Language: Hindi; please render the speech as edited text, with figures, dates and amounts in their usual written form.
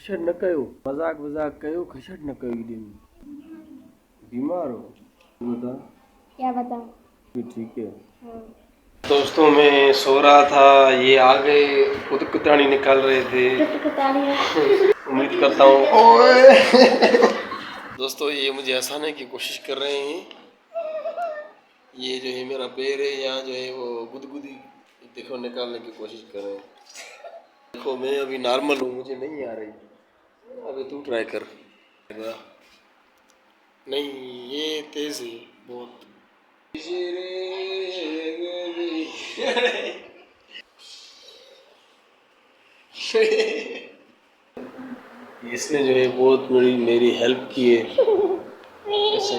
खशड़ न कयो, मजाक वजाक कयो, खशड़ न कयो दिन। बीमार हो बता। क्या बताऊं? ठीक है। हाँ। दोस्तों मैं सो रहा था, ये आ गए, खुद कुतानी निकाल रहे थे। उम्मीद करता हूँ दोस्तों ये मुझे हंसाने की कोशिश कर रहे हैं। ये जो है मेरा पैर है, यहाँ जो है वो गुदगुदी देखो निकालने की कोशिश कर रहे हैं। देखो मैं अभी नॉर्मल हूँ, मुझे नहीं आ रही। अभी तू ट्राई कर। नहीं ये तेज है बहुत। इसने जो है बहुत मेरी हेल्प की है। ऐसे